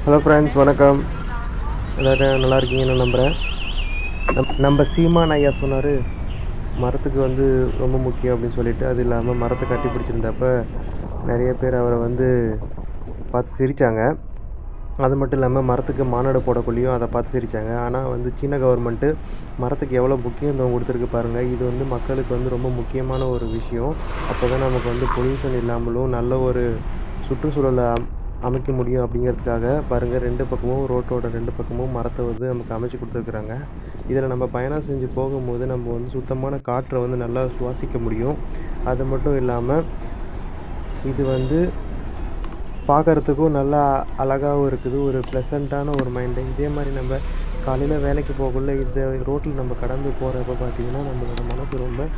Hello friends, வணக்கம். எல்லோரும் நல்லா இருக்கீங்கன்னு நம்புகிறேன். நம்ம சீமான் ஐயா சொன்னார், மரத்துக்கு ரொம்ப முக்கியம் அப்படின்னு சொல்லிட்டு. அது இல்லாமல் மரத்தை கட்டி பிடிச்சிருந்தப்ப நிறைய பேர் அவரை பார்த்து சிரித்தாங்க. அது மட்டும் இல்லாமல் மரத்துக்கு மாநாடு போடக்குள்ளேயும் அதை பார்த்து சிரித்தாங்க. ஆனால் சீன கவர்மெண்ட்டு மரத்துக்கு எவ்வளோ முக்கியத்துவம் கொடுத்துருக்கு பாருங்கள். இது மக்களுக்கு ரொம்ப முக்கியமான ஒரு விஷயம். அப்போ தான் நமக்கு பொல்யூஷன் இல்லாமலும் நல்ல ஒரு சுற்றுச்சூழலை அமைக்க முடியும். அப்படிங்கிறதுக்காக பாருங்கள், 2 பக்கமும் ரோட்டோட 2 பக்கமும் மரத்தை நமக்கு அமைச்சு கொடுத்துருக்குறாங்க. இதில் நம்ம பயணம் செஞ்சு போகும்போது நம்ம சுத்தமான காற்றை நல்லா சுவாசிக்க முடியும். அது மட்டும் இல்லாமல் இது பார்க்குறதுக்கும் நல்லா அழகாகவும் இருக்குது. ஒரு ப்ளசண்ட்டான ஒரு மைண்டு. இதே மாதிரி நம்ம காலையில் வேலைக்கு போகக்குள்ள இந்த ரோட்டில் நம்ம கடந்து போகிறப்ப பார்த்திங்கன்னா நம்மளோட மனசு ரொம்ப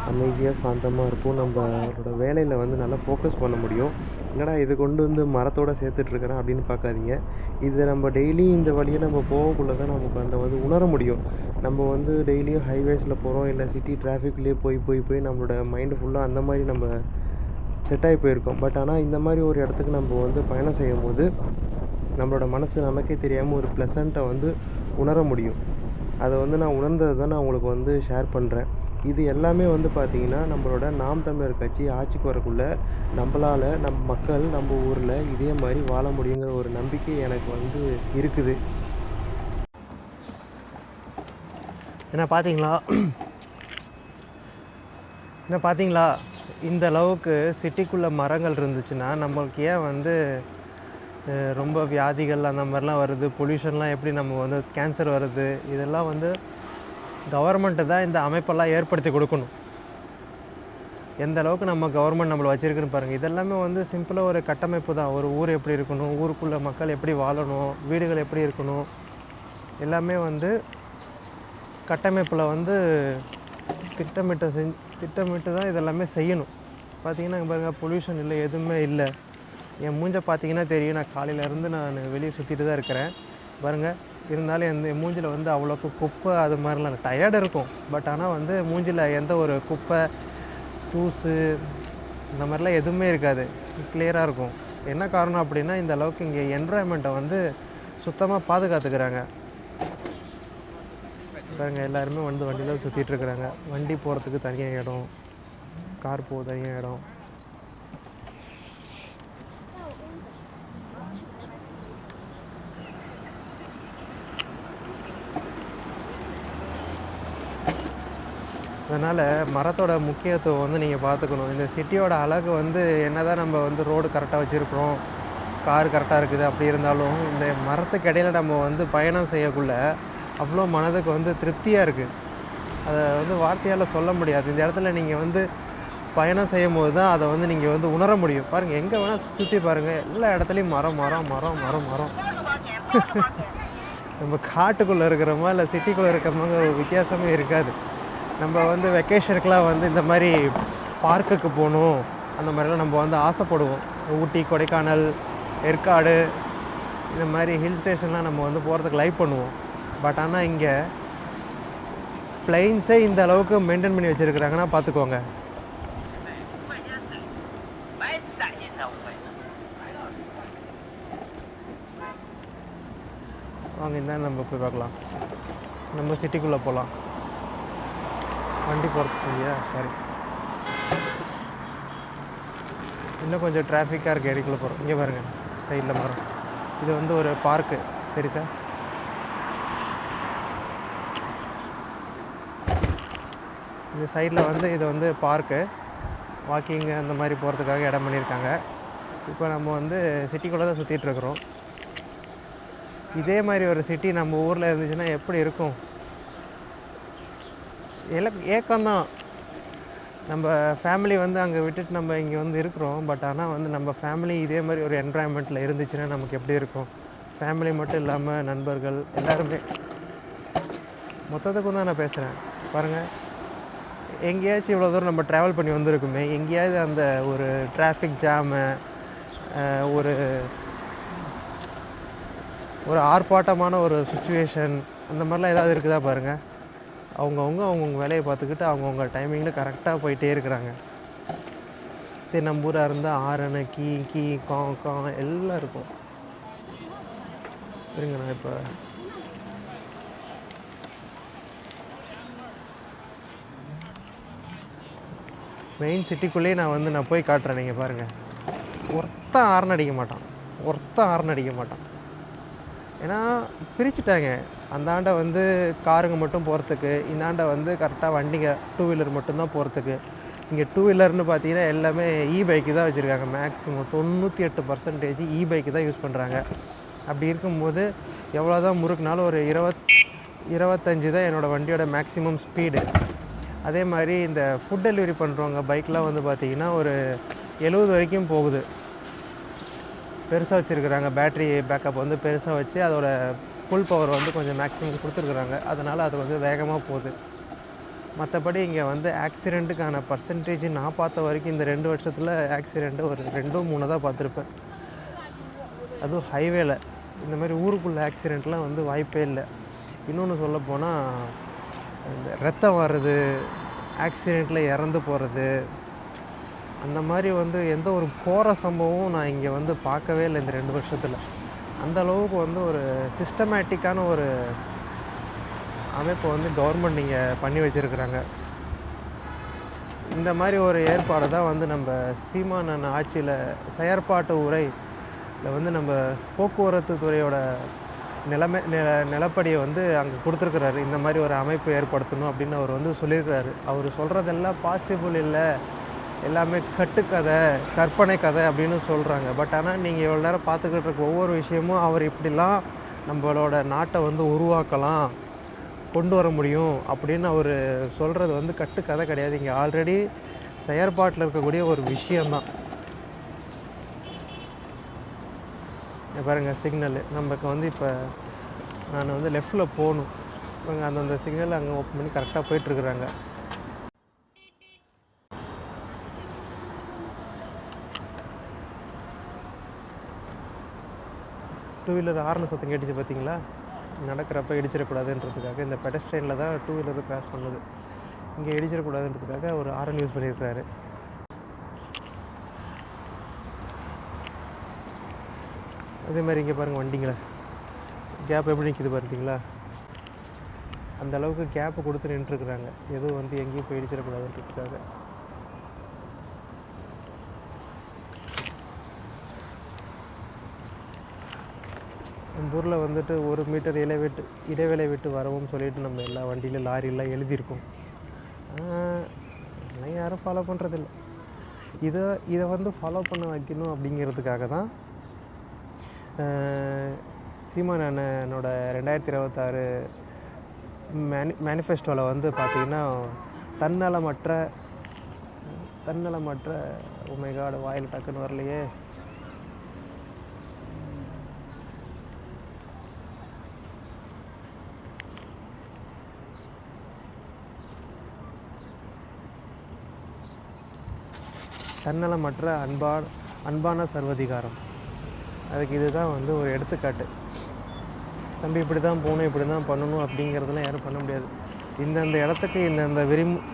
அமைதியாக சாந்தமாக இருக்கும். நம்மளோட வேலையில் நல்லா ஃபோக்கஸ் பண்ண முடியும். என்னடா இது கொண்டு மரத்தோடு சேர்த்துட்ருக்குறேன் அப்படின்னு பார்க்காதீங்க. இதை நம்ம டெய்லியும் இந்த வழியை நம்ம போகக்குள்ளே தான் நமக்கு அந்த உணர முடியும். நம்ம டெய்லியும் ஹைவேஸில் போகிறோம், இல்லை சிட்டி டிராஃபிக்லேயே போய் போய் போய் நம்மளோட மைண்டு ஃபுல்லாக அந்த மாதிரி நம்ம செட் ஆகி போயிருக்கோம். பட் ஆனால் இந்த மாதிரி ஒரு இடத்துக்கு நம்ம பயணம் செய்யும் போது நம்மளோட மனசு நமக்கே தெரியாமல் ஒரு ப்ளசண்ட்டை உணர முடியும். அதை நான் உணர்ந்ததை தான் நான் உங்களுக்கு ஷேர் பண்ணுறேன். இது எல்லாமே பார்த்திங்கன்னா நம்மளோட நாம் தமிழர் கட்சி ஆட்சிக்கு வரக்குள்ளே நம்மளால் நம்ம மக்கள் நம்ம ஊரில் இதே மாதிரி வாழ முடியுங்கிற ஒரு நம்பிக்கை எனக்கு இருக்குது. என்ன பார்த்தீங்களா இந்த அளவுக்கு சிட்டிக்குள்ளே மரங்கள் இருந்துச்சுன்னா நம்மளுக்கு ஏன் ரொம்ப வியாதிகள் அந்த மாதிரிலாம் வருது, பொல்யூஷன்லாம் எப்படி நம்ம கேன்சர் வருது. இதெல்லாம் கவர்மெண்ட்டு தான் இந்த அமைப்பெல்லாம் ஏற்படுத்தி கொடுக்கணும். எந்த அளவுக்கு நம்ம கவர்மெண்ட் நம்மளை வச்சுருக்குன்னு பாருங்கள். இதெல்லாமே சிம்பிளாக ஒரு கட்டமைப்பு தான். ஒரு ஊர் எப்படி இருக்கணும், ஊருக்குள்ளே மக்கள் எப்படி வாழணும், வீடுகள் எப்படி இருக்கணும், எல்லாமே கட்டமைப்பில் திட்டமிட்டு தான் இதெல்லாமே செய்யணும். பார்த்திங்கன்னா பாருங்கள், பொல்யூஷன் இல்லை, எதுவுமே இல்லை. என் மூஞ்சை பார்த்தீங்கன்னா தெரியும். நான் காலையிலேருந்து நான் வெளியே சுற்றிட்டு தான் இருக்கிறேன் பாருங்கள். இருந்தாலும் என் மூஞ்சில் அவ்வளோக்கு குப்பை அது மாதிரிலாம் டயர்டு இருக்கும். பட் ஆனால் மூஞ்சில் எந்த ஒரு குப்பை தூசு இந்த மாதிரிலாம் எதுவுமே இருக்காது, கிளியராக இருக்கும். என்ன காரணம் அப்படின்னா, இந்த அளவுக்கு இங்கே என்விரான்மெண்ட்டை சுத்தமாக பாதுகாத்துக்கிறாங்க பாருங்கள். எல்லாருமே வண்டியில் சுற்றிட்டுருக்குறாங்க. வண்டி போகிறதுக்கு தனியாக இடம், கார் போக தனியாக இடம். அதனால் மரத்தோட முக்கியத்துவம் நீங்கள் பார்த்துக்கணும். இந்த சிட்டியோட அழகு என்ன தான் நம்ம ரோடு கரெக்டாக வச்சுருக்குறோம், கார் கரெக்டாக இருக்குது, அப்படி இருந்தாலும் இந்த மரத்துக்கு இடையில நம்ம பயணம் செய்யக்குள்ள அவ்வளோ மனதுக்கு திருப்தியாக இருக்குது. அதை வார்த்தையால் சொல்ல முடியாது. இந்த இடத்துல நீங்கள் பயணம் செய்யும் போது தான் அதை நீங்கள் உணர முடியும். பாருங்கள், எங்கே வேணால் சுற்றி பாருங்கள், எல்லா இடத்துலையும் மரம் மரம் மரம் மரம் மரம். நம்ம காட்டுக்குள்ளே இருக்கிறோமா இல்லை சிட்டிக்குள்ளே இருக்கிறோமாங்க ஒரு வித்தியாசமே இருக்காது. நம்ம வெக்கேஷனுக்கெலாம் இந்த மாதிரி பார்க்குக்கு போகணும், அந்த மாதிரிலாம் நம்ம ஆசைப்படுவோம். ஊட்டி, கொடைக்கானல், ஏற்காடு இந்த மாதிரி ஹில் ஸ்டேஷன்லாம் நம்ம போகிறதுக்கு லைக் பண்ணுவோம். பட் ஆனால் இங்கே பிளைன்ஸே இந்த அளவுக்கு மெயின்டைன் பண்ணி வச்சுருக்குறாங்கன்னா பார்த்துக்கோங்க. வாங்க, இந்த நம்ம போய் பார்க்கலாம். நம்ம சிட்டிக்குள்ளே போகலாம். வண்டி போகிறதுக்கு இல்லையா? சரி, இன்னும் கொஞ்சம் டிராஃபிக்காக இருக்குது. ஏரிக்குள்ளே போகிறோம். இங்கே பாருங்கள், சைடில் மரம். இது ஒரு பார்க்கு தெரியுதா? இந்த சைடில் இது பார்க்கு, வாக்கிங் அந்த மாதிரி போகிறதுக்காக இடம் பண்ணியிருக்காங்க. இப்போ நம்ம சிட்டிக்குள்ளே தான் சுற்றிட்டுருக்குறோம். இதே மாதிரி ஒரு சிட்டி நம்ம ஊரில் இருந்துச்சுன்னா எப்படி இருக்கும்? ஏக்கம்தான். நம்ம ஃபேமிலி அங்கே விட்டுட்டு நம்ம இங்கே இருக்கிறோம். பட் ஆனால் நம்ம ஃபேமிலி இதே மாதிரி ஒரு என்விரான்மெண்ட்டில் இருந்துச்சுன்னா நமக்கு எப்படி இருக்கும்? ஃபேமிலி மட்டும் இல்லாமல் நண்பர்கள் எல்லாருமே, மொத்தத்துக்கும் தான் நான் பேசுகிறேன். பாருங்கள், எங்கேயாச்சும் இவ்வளோ தூரம் நம்ம ட்ராவல் பண்ணி வந்திருக்குமே, எங்கேயாவது அந்த ஒரு டிராஃபிக் ஜாமு, ஒரு ஒரு ஆர்ப்பாட்டமான ஒரு சுச்சுவேஷன் அந்த மாதிரிலாம் ஏதாவது இருக்குதா பாருங்கள். அவங்கவுங்க வேலையை பார்த்துக்கிட்டு அவங்கவுங்க டைமிங்கில் கரெக்டாக போயிட்டே இருக்கிறாங்க. நம்ம ஊராக இருந்தால் ஆரனை கீ கீ கா கா எல்லாம் இருக்கும். இருங்க, நான் இப்போ மெயின் சிட்டிக்குள்ளேயே நான் போய் காட்டுறேன். நீங்கள் பாருங்கள், ஒருத்தன் ஹார்ன் அடிக்க மாட்டான். ஏன்னா பிரிச்சுட்டாங்க. அந்தாண்ட வந்து காருங்க மட்டும் போகிறதுக்கு, இந்தாண்ட வந்து கரெக்டாக வண்டிங்க டூ வீலர் மட்டும்தான் போகிறதுக்கு. இங்கே டூ வீலர்னு பார்த்தீங்கன்னா எல்லாமே பைக்கு தான் வச்சுருக்காங்க. மேக்ஸிமம் 98% பைக்கு தான் யூஸ் பண்ணுறாங்க. அப்படி இருக்கும்போது எவ்வளோ தான் முறுக்குனாலும் ஒரு 25 தான் என்னோடய வண்டியோட மேக்ஸிமம் ஸ்பீடு. அதே மாதிரி இந்த ஃபுட் டெலிவரி பண்ணுறவங்க பைக்லாம் வந்து பார்த்திங்கன்னா ஒரு 70 வரைக்கும் போகுது. பெருசாக வச்சுருக்குறாங்க. பேட்ரி பேக்கப் வந்து பெருசாக வச்சு அதோட ஃபுல் பவர் வந்து கொஞ்சம் மேக்ஸிமம் கொடுத்துருக்குறாங்க. அதனால் அது வந்து வேகமாக போகுது. மற்றபடி இங்கே வந்து ஆக்சிடெண்ட்டுக்கான பர்சன்டேஜ் நான் பார்த்த வரைக்கும் இந்த 2 வருஷத்தில் ஆக்சிடெண்ட்டு ஒரு 2-3 தான் பார்த்துருப்பேன். அதுவும் ஹைவேல. இந்த மாதிரி ஊருக்குள்ளே ஆக்சிடெண்ட்லாம் வந்து வாய்ப்பே இல்லை. இன்னொன்று சொல்லப்போனால் இந்த ரத்தம் வர்றது, ஆக்சிடெண்ட்டில் இறந்து போகிறது, அந்த மாதிரி வந்து எந்த ஒரு கோர சம்பவமும் நான் இங்கே வந்து பார்க்கவே இல்லை இந்த 2 வருஷத்தில். அந்த அளவுக்கு வந்து ஒரு சிஸ்டமேட்டிக்கான ஒரு அமைப்பை வந்து கவர்மெண்ட் இங்கே பண்ணி வச்சுருக்குறாங்க. இந்த மாதிரி ஒரு ஏற்பாடு தான் வந்து நம்ம சீமான் ஆட்சியில் செயற்பாட்டு உரையில் வந்து நம்ம போக்குவரத்து துறையோட நிலப்படியை வந்து அங்கே கொடுத்துருக்குறாரு. இந்த மாதிரி ஒரு அமைப்பு ஏற்படுத்தணும் அப்படின்னு அவர் வந்து சொல்லியிருக்கிறாரு. அவர் சொல்கிறதெல்லாம் பாசிபிள் இல்லை, எல்லாமே கட்டுக்கதை, கற்பனை கதை அப்படின்னு சொல்கிறாங்க. பட் ஆனால் நீங்கள் இவ்வளோ நேரம் பார்த்துக்கிட்டு இருக்க ஒவ்வொரு விஷயமும் அவர் இப்படிலாம் நம்மளோட நாட்டை வந்து உருவாக்கலாம், கொண்டு வர முடியும் அப்படின்னு அவர் சொல்கிறது வந்து கட்டுக்கதை கிடையாது. இங்கே ஆல்ரெடி செயற்பாட்டில் இருக்கக்கூடிய ஒரு விஷயந்தான். பாருங்கள், சிக்னலு நமக்கு வந்து இப்போ நான் வந்து லெஃப்டில் போகணும். அந்தந்த சிக்னல் அங்கே ஓப்பன் பண்ணி கரெக்டாக போயிட்டுருக்குறாங்க. டூ வீலர் ஹார்ன் சத்தம் கேட்டுச்சு பார்த்தீங்களா? நடக்கிறப்ப இடிச்சிடக்கூடாதுன்றதுக்காக இந்த பெடஸ்ட்ரெயினில் தான் டூ வீலர் கிராஸ் பண்ணுது. இங்கே இடிச்சிடக்கூடாதுன்றதுக்காக ஒரு ஹார்ன் யூஸ் பண்ணியிருக்காரு. அதே மாதிரி இங்கே பாருங்கள், வண்டிங்களை கேப் எப்படி நிற்கிது பார்த்தீங்களா? அந்த அளவுக்கு கேப்பு கொடுத்து நின்றுருக்குறாங்க. எதுவும் வந்து எங்கேயும் போய் இடிச்சிடக்கூடாதுன்றதுக்காக. நம்ம ஊரில் வந்துட்டு 1 மீட்டர் இடைவேளை விட்டு வரவும் சொல்லிட்டு நம்ம எல்லா வண்டியிலும் லாரிலாம் எழுதியிருக்கோம். ஆனால் யாரும் ஃபாலோ பண்ணுறதில்ல. இதை வந்து ஃபாலோ பண்ண வைக்கணும் அப்படிங்கிறதுக்காக தான் சீமான் அண்ணனோட 2026 மேனிஃபெஸ்டோவில் வந்து பார்த்திங்கன்னா தன்னலமற்ற உமைகாடு வாயில் டக்குன்னு வரலையே, தன்னலமற்ற அன்பான சர்வதிகாரம். அதுக்கு இதுதான் வந்து ஒரு எடுத்துக்காட்டு. தம்பி இப்படி தான் போகணும், இப்படி தான் பண்ணணும் அப்படிங்கிறதெல்லாம் யாரும் பண்ண முடியாது. இந்தந்த இடத்துக்கு இந்தந்த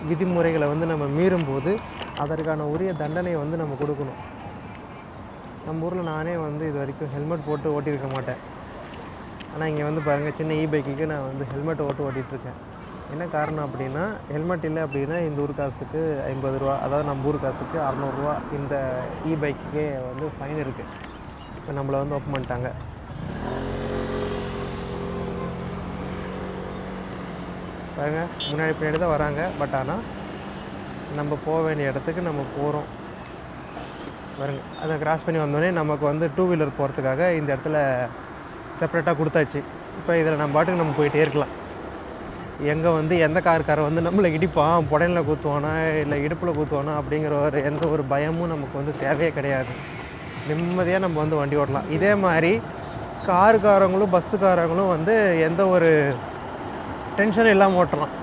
விதிமுறைகளை வந்து நம்ம மீறும்போது அதற்கான உரிய தண்டனையை வந்து நம்ம கொடுக்கணும். நம்ம ஊரில் நானே வந்து இது வரைக்கும் ஹெல்மெட் போட்டு ஓட்டியிருக்க மாட்டேன். ஆனால் இங்கே வந்து பாருங்கள், சின்ன பைக்குக்கு நான் வந்து ஹெல்மெட் ஓட்டிகிட்ருக்கேன். என்ன காரணம் அப்படின்னா, ஹெல்மெட் இல்லை அப்படின்னா இந்த ஊர் காசுக்கு 50 ரூபா, அதாவது நம்ம ஊர் காசுக்கு 600 ரூபா இந்த பைக்குக்கே வந்து ஃபைன் இருக்குது. இப்போ நம்மளை வந்து ஓப்பன் பண்ணிட்டாங்க. பாருங்க, பின்னாடி தான் வராங்க. பட் ஆனால் நம்ம போக வேண்டிய இடத்துக்கு நம்ம போகிறோம். பாருங்க, அதை கிராஸ் பண்ணி வந்தோடனே நமக்கு வந்து டூ வீலர் போகிறதுக்காக இந்த இடத்துல செப்பரேட்டாக கொடுத்தாச்சு. இப்போ இதில் நம்ம பாட்டுக்கு நம்ம போயிட்டே இருக்கலாம். எங்கே வந்து எந்த காருக்காரை வந்து நம்மளை இடிப்பான், புடனில் குத்துவானா இல்லை இடுப்பில் குத்துவானா அப்படிங்கிற எந்த ஒரு பயமும் நமக்கு வந்து தேவையே கிடையாது. நிம்மதியாக நம்ம வந்து வண்டி ஓட்டலாம். இதே மாதிரி காருக்காரங்களும் பஸ்ஸுக்காரங்களும் வந்து எந்த ஒரு டென்ஷனும் இல்லாமல் ஓட்டலாம்.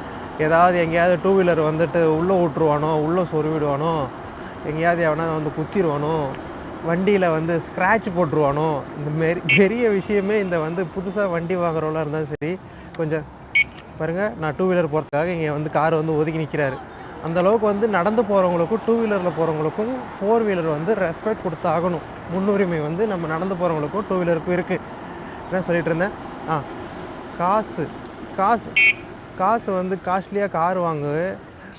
ஏதாவது எங்கேயாவது டூ வீலர் வந்துட்டு உள்ளே விட்டுருவானோ, உள்ளே சொருவிடுவானோ, எங்கேயாவது எவனா வந்து குத்திடுவானோ, வண்டியில் வந்து ஸ்க்ராட்ச் போட்டுருவானோ, இந்த மாரி பெரிய விஷயமே இந்த வந்து புதுசாக வண்டி வாங்குறவங்களா இருந்தாலும் சரி, கொஞ்சம் பாருங்கள், நான் டூ வீலர் போகிறதுக்காக இங்கே வந்து கார் வந்து ஒதுக்கி நிற்கிறாரு. அந்தளவுக்கு வந்து நடந்து போகிறவங்களுக்கும் டூ வீலரில் போகிறவங்களுக்கும் ஃபோர் வீலர் வந்து ரெஸ்பெக்ட் கொடுத்து ஆகணும். முன்னுரிமை வந்து நம்ம நடந்து போகிறவங்களுக்கும் டூ வீலருக்கும் இருக்குது. என்ன சொல்லிட்டு இருந்தேன்? காசு காசு காசு வந்து காஸ்ட்லியாக கார் வாங்கு,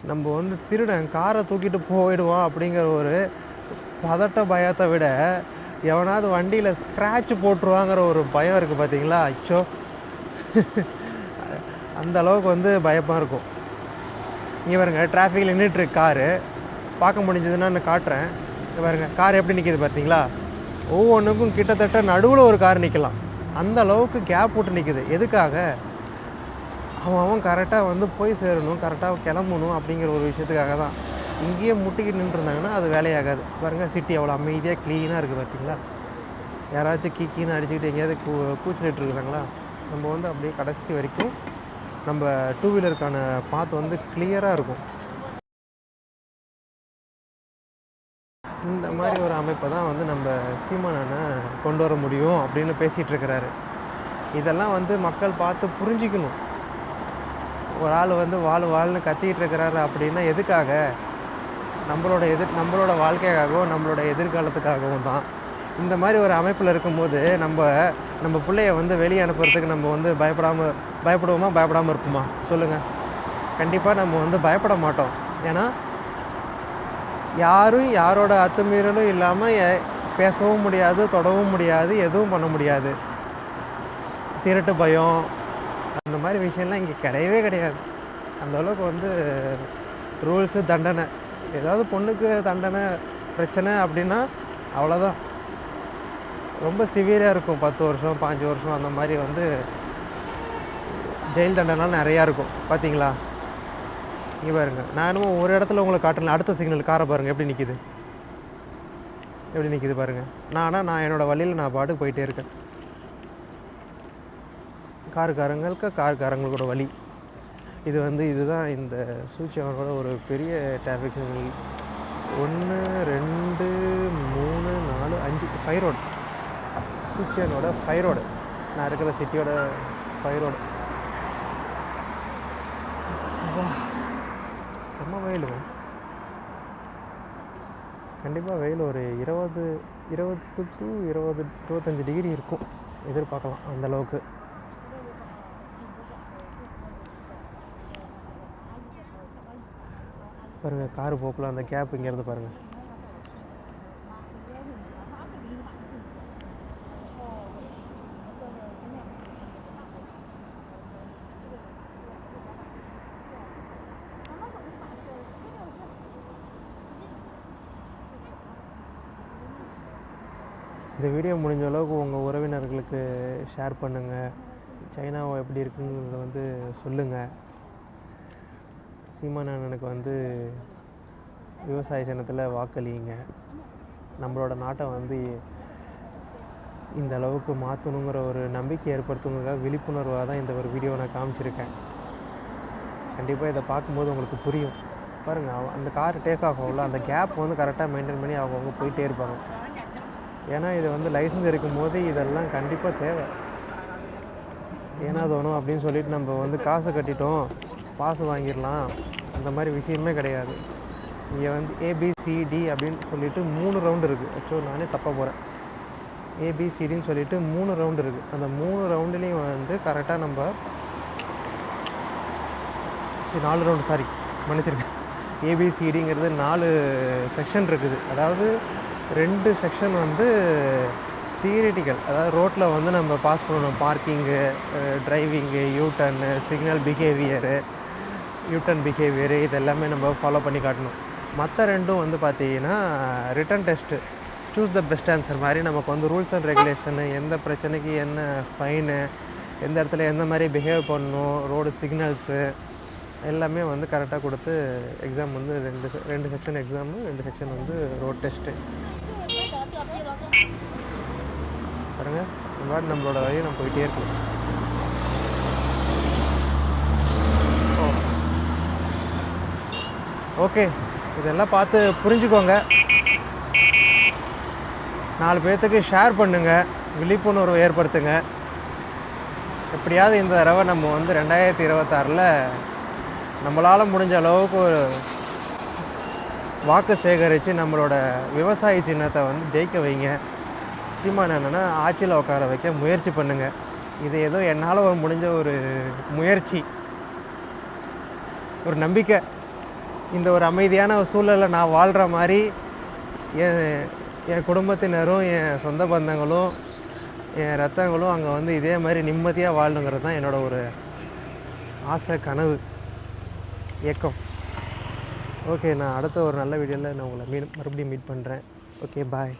நம்ம வந்து திருடன் காரை தூக்கிட்டு போயிடுவோம் அப்படிங்கிற ஒரு பதட்ட பயத்தை விட எவனாவது வண்டியில் ஸ்க்ராட்ச் போட்டுருவாங்கிற ஒரு பயம் இருக்குது பார்த்தீங்களா? அச்சோ, அந்த அளவுக்கு வந்து பயமாக இருக்கும். இங்கே பாருங்க, டிராஃபிக்கில் நின்றுட்டுருக்கு காரு. பார்க்க முடிஞ்சதுன்னா நான் காட்டுறேன். இங்கே பாருங்க, கார் எப்படி நிற்கிது பார்த்தீங்களா? ஒவ்வொன்றுக்கும் கிட்டத்தட்ட நடுவில் ஒரு கார் நிற்கலாம், அந்த அளவுக்கு கேப் விட்டு நிற்குது. எதுக்காக? அவன் கரெக்டாக வந்து போய் சேரணும், கரெக்டாக கிளம்பணும் அப்படிங்கிற ஒரு விஷயத்துக்காக தான். இங்கேயே முட்டிக்கிட்டு நின்றுருந்தாங்கன்னா அது வேலையாகாது. பாருங்கள், சிட்டி அவ்வளோ அமைதியாக க்ளீனாக இருக்குது பார்த்தீங்களா? யாராச்சும் கீன்னு அடிச்சுக்கிட்டு எங்கேயாவது கூச்சலிட்டு இருக்கிறாங்களா? நம்ம வந்து அப்படியே கடைசி வரைக்கும் நம்ம டூ வீலருக்கான பாத் வந்து கிளியராக இருக்கும். இந்த மாதிரி ஒரு அமைப்பை தான் வந்து நம்ம சீமானனை கொண்டு வர முடியும் அப்படின்னு பேசிகிட்டு இருக்கிறாரு. இதெல்லாம் வந்து மக்கள் பார்த்து புரிஞ்சிக்கணும். ஒரு ஆள் வந்து வாழ்னு கத்திக்கிட்டு இருக்கிறாரு அப்படின்னா எதுக்காக? நம்மளோட வாழ்க்கைக்காகவும் நம்மளோட எதிர்காலத்துக்காகவும் தான். இந்த மாதிரி ஒரு அமைப்பில் இருக்கும்போது நம்ம பிள்ளைய வந்து வெளியே அனுப்புறதுக்கு நம்ம வந்து பயப்படாமல் இருப்போமா? சொல்லுங்கள். கண்டிப்பாக நம்ம வந்து பயப்பட மாட்டோம். ஏன்னா யாரும் யாரோட அத்துமீறலும் இல்லாமல் பேசவும் முடியாது, தொடவும் முடியாது, எதுவும் பண்ண முடியாது. திருட்டு பயம் அந்த மாதிரி விஷயம்லாம் இங்கே கிடையவே கிடையாது. அந்த அளவுக்கு வந்து ரூல்ஸு, தண்டனை, ஏதாவது பொண்ணுக்கு தண்டனை பிரச்சனை அப்படின்னா அவ்வளோதான், ரொம்ப சிவியராக இருக்கும். 10 வருஷம் 5 வருஷம் அந்த மாதிரி வந்து ஜெயில் தண்டனைலாம் நிறையா இருக்கும். பார்த்தீங்களா? இங்கே பாருங்க, நானும் ஒரு இடத்துல உங்களுக்கு காட்டுறேன். அடுத்த சிக்னல் காரை பாருங்கள் எப்படி நிற்கிது பாருங்கள். நான் என்னோடய வழியில் நான் பாட்டுக்கு போயிட்டே இருக்கேன். காருக்காரங்களோட வழி இதுதான் இந்த சூச்சியானோட ஒரு பெரிய டிராஃபிக் சிக்னல். 1 2 3 4 5 5 ரோடு. சூச்சியானோட 5 ரோடு, நான் இருக்கிற சிட்டியோட 5 ரோடு. செம்ம வெயிலுங்க. கண்டிப்பாக வெயில் ஒரு 20 to 25 டிகிரி இருக்கும், எதிர்பார்க்கலாம் அந்தளவுக்கு. பாருங்கள், காரு போக்குல அந்த கேப் இங்கேருந்து பாருங்கள். இந்த வீடியோ முடிஞ்ச அளவுக்கு உங்கள் உறவினர்களுக்கு ஷேர் பண்ணுங்கள். சைனாவை எப்படி இருக்குங்கிறத வந்து சொல்லுங்கள். சீமானனுக்கு வந்து விவசாய சின்னத்தில் வாக்களியுங்க. நம்மளோட நாட்டை வந்து இந்த அளவுக்கு மாற்றணுங்கிற ஒரு நம்பிக்கை ஏற்படுத்தணுங்கிறதுக்காக விழிப்புணர்வாக தான் இந்த ஒரு வீடியோவை நான் காமிச்சிருக்கேன். கண்டிப்பாக இதை பார்க்கும்போது உங்களுக்கு புரியும். பாருங்கள், அந்த கார் டேக் ஆஃப் ஆகல, அந்த கேப் வந்து கரெக்டாக மெயின்டைன் பண்ணி அவங்க போயிட்டே இருப்பாங்க. ஏன்னா இது வந்து லைசன்ஸ் இருக்கும்போது இதெல்லாம் கண்டிப்பாக தேவை. ஏன்னா தோணும் அப்படின்னு சொல்லிட்டு நம்ம வந்து காசு கட்டிட்டோம், பாஸ் வாங்கிடலாம், அந்த மாதிரி விஷயமே கிடையாது. இங்கே வந்து ஏபிசிடி அப்படின்னு சொல்லிட்டு 3 ரவுண்டு இருக்குது. ஆக்சுவலாக நானே தப்பாக போகிறேன். ஏபிசிடின்னு சொல்லிட்டு 3 ரவுண்டு இருக்குது. அந்த 3 ரவுண்டுலேயும் வந்து கரெக்டாக நம்ம 4 ரவுண்டு, சாரி மன்னிச்சிருக்கேன். ஏபிசிடிங்கிறது 4 செக்ஷன் இருக்குது. அதாவது 2 செக்ஷன் வந்து தியரிட்டிக்கல், அதாவது ரோட்டில் வந்து நம்ம பாஸ் பண்ணணும். Parking, driving, U-turn, signal U-turn behaviour இதெல்லாமே நம்ம ஃபாலோ பண்ணி காட்டணும். மற்ற 2ம் வந்து பார்த்திங்கன்னா written test, choose the best answer மாதிரி நமக்கு வந்து ரூல்ஸ் அண்ட் ரெகுலேஷனு, எந்த பிரச்சனைக்கு என்ன ஃபைனு, எந்த இடத்துல எந்த மாதிரி பிஹேவ் பண்ணணும், ரோடு சிக்னல்ஸு எல்லாமே வந்து கரெக்டாக கொடுத்து எக்ஸாம் வந்து 2 செக்ஷன் எக்ஸாமு, 2 செக்ஷன் வந்து ரோட் டெஸ்ட்டு. பாருங்கள், இந்த மாதிரி நம்மளோட வழியை நம்ம போயிட்டே இருக்கணும். ஓகே, இதெல்லாம் பார்த்து புரிஞ்சுக்கோங்க. 4 பேர்த்துக்கு ஷேர் பண்ணுங்கள், விழிப்புணர்வு ஏற்படுத்துங்க. எப்படியாவது இந்த தடவை நம்ம வந்து 2026 நம்மளால் முடிஞ்ச அளவுக்கு வாக்கு சேகரித்து நம்மளோட விவசாய சின்னத்தை வந்து ஜெயிக்க வைங்க. சீமான் என்னென்னா ஆட்சியில் உட்கார வைக்க முயற்சி பண்ணுங்கள். இது ஏதோ என்னால் முடிஞ்ச ஒரு முயற்சி, ஒரு நம்பிக்கை. இந்த ஒரு அமைதியான ஒரு சூழலில் நான் வாழ்கிற மாதிரி என் குடும்பத்தினரும் என் சொந்த பந்தங்களும் என் ரத்தங்களும் அங்கே வந்து இதே மாதிரி நிம்மதியாக வாழணுங்கிறது தான் என்னோடய ஒரு ஆசை, கனவு, ஏக்கம். ஓகே, நான் அடுத்த ஒரு நல்ல வீடியோவில் நான் உங்களை மறுபடியும் மீட் பண்ணுறேன். ஓகே, பாய்.